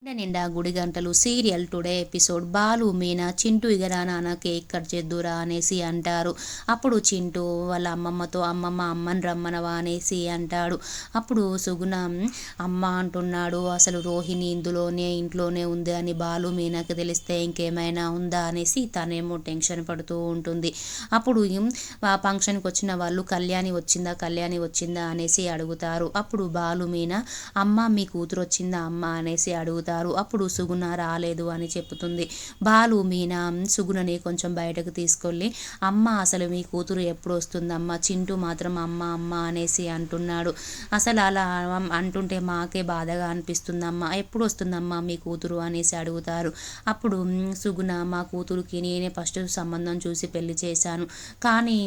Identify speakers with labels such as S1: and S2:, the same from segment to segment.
S1: నిండా గుడి గంటలు serial today episode. Balu Meena Chintu ఇగరా నాన్న కేక్ కట్ చేద్దురా అనేసి అంటారు. అప్పుడు చింటూ వాళ్ళ అమ్మమ్మతో అమ్మని రమ్మనవా అనేసి అంటాడు. అప్పుడు సుగుణ అమ్మ అంటున్నాడు, అసలు రోహిణి ఇంట్లోనే ఉంది అని బాలు మీనాకి తెలిస్తే ఇంకేమైనా ఉందా అనేసి తనేమో టెన్షన్ పడుతూ ఉంటుంది. అప్పుడు ఆ ఫంక్షన్కి వచ్చిన వాళ్ళు కళ్యాణి వచ్చిందా అనేసి అడుగుతారు. అప్పుడు బాలు మీనా అమ్మ మీ కూతురు వచ్చిందా అమ్మ అనేసి అడుగుతారు. అప్పుడు సుగుణ రాలేదు అని చెప్తుంది. బాలు మీనా సుగుణని కొంచెం బయటకు తీసుకెళ్ళి అమ్మ అసలు మీ కూతురు ఎప్పుడు వస్తుందమ్మా, చింటూ మాత్రం అమ్మ అనేసి అంటున్నాడు. అసలు అలా అంటుంటే మాకే బాధగా అనిపిస్తుందమ్మా, ఎప్పుడు వస్తుందమ్మా మీ కూతురు అనేసి అడుగుతారు. అప్పుడు సుగుణ మా కూతురుకి నేనే ఫస్ట్ సంబంధం చూసి పెళ్లి చేశాను, కానీ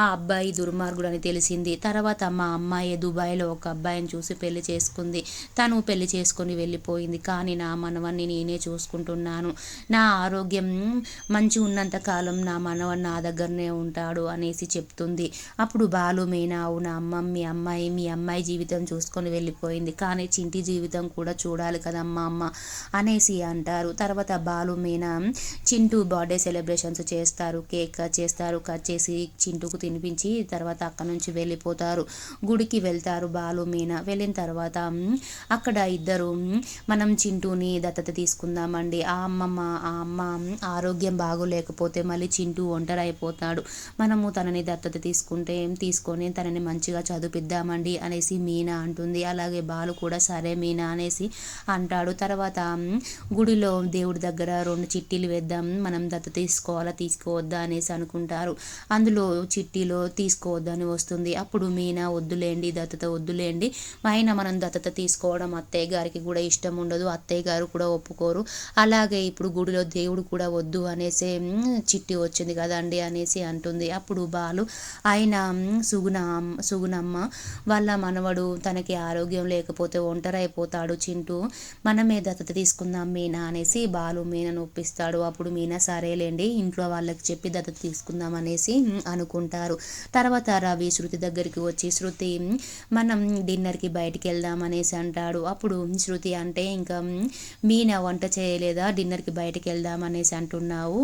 S1: ఆ అబ్బాయి దుర్మార్గుడు అని తెలిసింది. తర్వాత మా అమ్మాయి దుబాయ్లో ఒక అబ్బాయిని చూసి పెళ్లి చేసుకుంది. తను పెళ్లి చేసుకొని వెళ్ళిపోయింది. కానీ నా మనవన్ని నేనే చూసుకుంటున్నాను. నా ఆరోగ్యం మంచి ఉన్నంత కాలం నా మనవన్ నా దగ్గరనే ఉంటాడు అనేసి చెప్తుంది. అప్పుడు బాలు మీనా అవునా అమ్మ, మీ అమ్మాయి జీవితం చూసుకొని వెళ్ళిపోయింది, కానీ చింటి జీవితం కూడా చూడాలి కదమ్మా అమ్మ అనేసి అంటారు. తర్వాత బాలు మీనా చింటూ బర్త్డే సెలబ్రేషన్స్ చేస్తారు. కేక్ కట్ చేసి చింటూకు తినిపించి తర్వాత అక్కడ నుంచి వెళ్ళిపోతారు. గుడికి వెళ్తారు బాలు మీనా. వెళ్ళిన తర్వాత అక్కడ ఇద్దరు మనం చింటూని దత్తత తీసుకుందామండి, ఆ అమ్మ ఆరోగ్యం బాగోలేకపోతే మళ్ళీ చింటూ ఒంటరి అయిపోతాడు, మనము తనని దత్తత తీసుకొని తనని మంచిగా చదివిద్దామండి అనేసి మీనా అంటుంది. అలాగే బాలు కూడా సరే మీనా అనేసి అంటాడు. తర్వాత గుడిలో దేవుడి దగ్గర 2 చిట్టీలు వేద్దాం, మనం దత్తత తీసుకోవద్దా అనేసి అనుకుంటారు. అందులో చిట్టీలో తీసుకోవద్దని వస్తుంది. అప్పుడు మీనా వద్దులేండి, దత్తత వద్దులేండి, అయినా మనం దత్తత తీసుకోవడం అత్తయ్య గారికి కూడా ఇష్టం ఉండదు, అత్తయ్య గారు కూడా ఒప్పుకోరు, అలాగే ఇప్పుడు గుడిలో దేవుడు కూడా వద్దు అనేసి చిట్టి వచ్చింది కదండి అనేసి అంటుంది. అప్పుడు బాలు ఆయన సుగుణమ్మ వాళ్ళ మనవడు తనకి ఆరోగ్యం లేకపోతే ఒంటరి అయిపోతాడు చింటూ, మనమే దత్తత తీసుకుందాం మీనా అనేసి బాలు మీనను ఒప్పిస్తాడు. అప్పుడు మీనా సరేలేండి ఇంట్లో వాళ్ళకి చెప్పి దత్తత తీసుకుందాం అనేసి అనుకుంటారు. తర్వాత రవి శృతి దగ్గరికి వచ్చి శృతి మనం డిన్నర్కి బయటికి వెళ్దాం అనేసి అంటాడు. అప్పుడు శృతి అంటే ఇంకా మీనా వంట చేయలేదా, డిన్నర్కి బయటికి వెళ్దాం అనేసి అంటున్నావు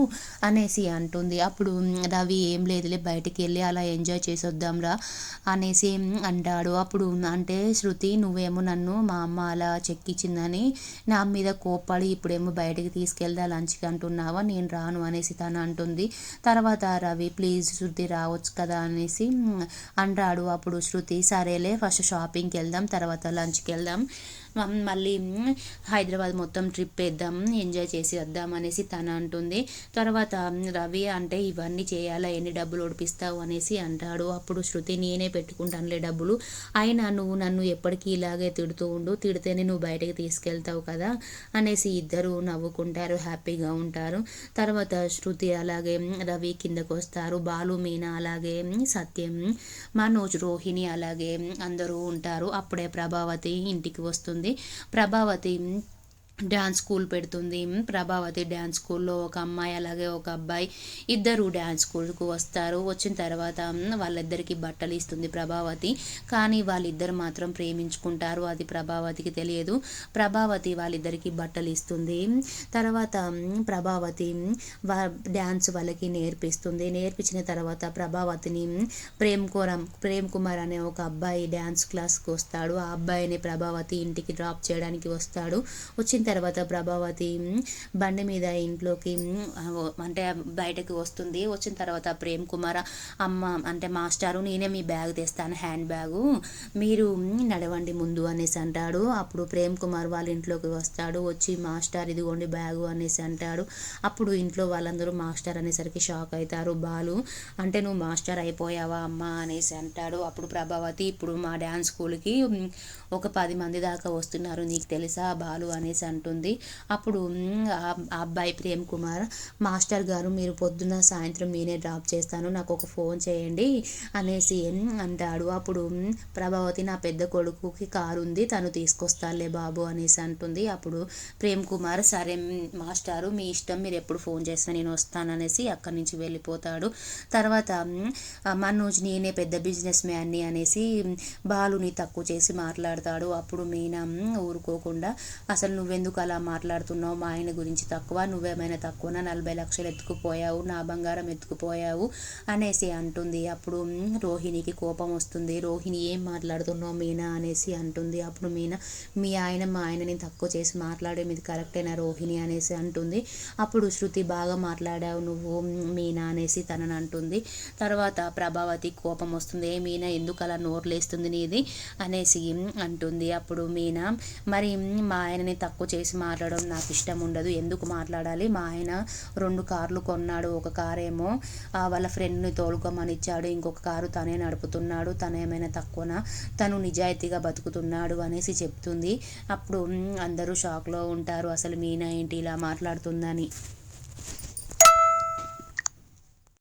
S1: అనేసి అంటుంది. అప్పుడు రవి ఏం లేదులే బయటికి వెళ్ళి అలా ఎంజాయ్ చేసి వద్దాంరా అనేసి అంటాడు. అప్పుడు అంటే శృతి నువ్వేమో నన్ను మా అమ్మ అలా చెక్కిచ్చిందని నా మీద కోప్పడి ఇప్పుడేమో బయటికి తీసుకెళ్దా లంచ్కి అంటున్నావా, నేను రాను అనేసి తను అంటుంది. తర్వాత రవి ప్లీజ్ శృతి రావచ్చు కదా అనేసి అంటాడు. అప్పుడు శృతి సరేలే ఫస్ట్ షాపింగ్కి వెళ్దాం, తర్వాత లంచ్కి వెళ్దాం, మళ్ళీ హైదరాబాద్ మొత్తం ట్రిప్ వేద్దాం, ఎంజాయ్ చేసి వద్దాం అనేసి తను అంటుంది. తర్వాత రవి అంటే ఇవన్నీ చేయాలా, ఎన్ని డబ్బులు ఒడిపిస్తావు అనేసి అంటాడు. అప్పుడు శృతి నేనే పెట్టుకుంటానులే డబ్బులు, అయినా నువ్వు నన్ను ఎప్పటికీ ఇలాగే తిడుతూ ఉండు, తిడితేనే నువ్వు బయటకు తీసుకెళ్తావు కదా అనేసి ఇద్దరు నవ్వుకుంటారు, హ్యాపీగా ఉంటారు. తర్వాత శృతి అలాగే రవి కిందకు వస్తారు. బాలు మీనా అలాగే సత్యం మనోజ్ రోహిణి అలాగే అందరూ ఉంటారు. అప్పుడే ప్రభావతి ఇంటికి వస్తుంది. ప్రభావతి డ్యాన్స్ స్కూల్ పెడుతుంది. ప్రభావతి డ్యాన్స్ స్కూల్లో ఒక అమ్మాయి అలాగే ఒక అబ్బాయి ఇద్దరు డ్యాన్స్ స్కూల్కు వస్తారు. వచ్చిన తర్వాత వాళ్ళిద్దరికి బట్టలు ఇస్తుంది ప్రభావతి, కానీ వాళ్ళిద్దరు మాత్రం ప్రేమించుకుంటారు, అది ప్రభావతికి తెలియదు. ప్రభావతి వాళ్ళిద్దరికి బట్టలు ఇస్తుంది. తర్వాత ప్రభావతి డ్యాన్స్ వాళ్ళకి నేర్పిస్తుంది. నేర్పించిన తర్వాత ప్రభావతిని ప్రేమ్ కుమార్ అనే ఒక అబ్బాయి డ్యాన్స్ క్లాస్కి వస్తాడు. ఆ అబ్బాయిని ప్రభావతి ఇంటికి డ్రాప్ చేయడానికి వస్తాడు. వచ్చిన తర్వాత ప్రభావతి బండి మీద ఇంట్లోకి అంటే బయటకు వస్తుంది. వచ్చిన తర్వాత ప్రేమ్ కుమార్ అమ్మ అంటే మాస్టారు నేనే మీ బ్యాగ్ తెస్తాను, హ్యాండ్ బ్యాగు, మీరు నడవండి ముందు అనేసి అంటాడు. అప్పుడు ప్రేమ్ కుమార్ వాళ్ళ ఇంట్లోకి వస్తాడు. వచ్చి మాస్టర్ ఇదిగోండి బ్యాగు అనేసి అంటాడు. అప్పుడు ఇంట్లో వాళ్ళందరూ మాస్టర్ అనేసరికి షాక్ అవుతారు. బాలు అంటే నువ్వు మాస్టర్ అయిపోయావా అమ్మా అనేసి అంటాడు. అప్పుడు ప్రభావతి ఇప్పుడు మా డ్యాన్స్ స్కూల్కి ఒక 10 మంది దాకా వస్తున్నారు, నీకు తెలుసా బాలు అనేసి అంటుంది. అప్పుడు ఆ అబ్బాయి ప్రేమ్ కుమార్ మాస్టర్ గారు మీరు పొద్దున్న సాయంత్రం నేనే డ్రాప్ చేస్తాను, నాకు ఒక ఫోన్ చేయండి అనేసి అంటాడు. అప్పుడు ప్రభావతి నా పెద్ద కొడుకుకి కారు ఉంది, తను తీసుకొస్తానులే బాబు అనేసి అంటుంది. అప్పుడు ప్రేమ్ కుమార్ సరే మాస్టారు మీ ఇష్టం, మీరు ఎప్పుడు ఫోన్ చేస్తే నేను వస్తాను అనేసి అక్కడి నుంచి వెళ్ళిపోతాడు. తర్వాత మనోజ్ నేనే పెద్ద బిజినెస్ మ్యాన్ని అనేసి బాలుని తక్కువ చేసి మాట్లాడతాడు. అప్పుడు మీనా ఊరుకోకుండా అసలు నువ్వెందుకు ఎందుకు అలా మాట్లాడుతున్నావు, మా ఆయన గురించి తక్కువ, నువ్వేమైనా తక్కువనా, 40 లక్షలు ఎత్తుకుపోయావు, నా బంగారం ఎత్తుకుపోయావు అనేసి అంటుంది. అప్పుడు రోహిణికి కోపం వస్తుంది. రోహిణి ఏం మాట్లాడుతున్నావు మీనా అనేసి అంటుంది. అప్పుడు మీనా మీ ఆయన మా ఆయనని తక్కువ చేసి మాట్లాడే మీది కరెక్టేనా రోహిణి అనేసి అంటుంది. అప్పుడు శృతి బాగా మాట్లాడావు నువ్వు మీనా అనేసి తనని అంటుంది. తర్వాత ప్రభావతి కోపం వస్తుంది. ఏ మీనా ఎందుకు అలా నోర్లేస్తుంది నీది అనేసి అంటుంది. అప్పుడు మీనా మరి మా ఆయనని తక్కువ చేసి మాట్లాడడం నాకు ఇష్టం ఉండదు, ఎందుకు మాట్లాడాలి, మా ఆయన 2 కార్లు కొన్నాడు, ఒక కారేమో వాళ్ళ ఫ్రెండ్ని తోలుకోమని ఇచ్చాడు, ఇంకొక కారు తనే నడుపుతున్నాడు, తను ఏమైనా తక్కువనా, తను నిజాయితీగా బతుకుతున్నాడు అనేసి చెప్తుంది. అప్పుడు అందరూ షాక్లో ఉంటారు, అసలు మీనా ఏంటి ఇలా మాట్లాడుతుందని.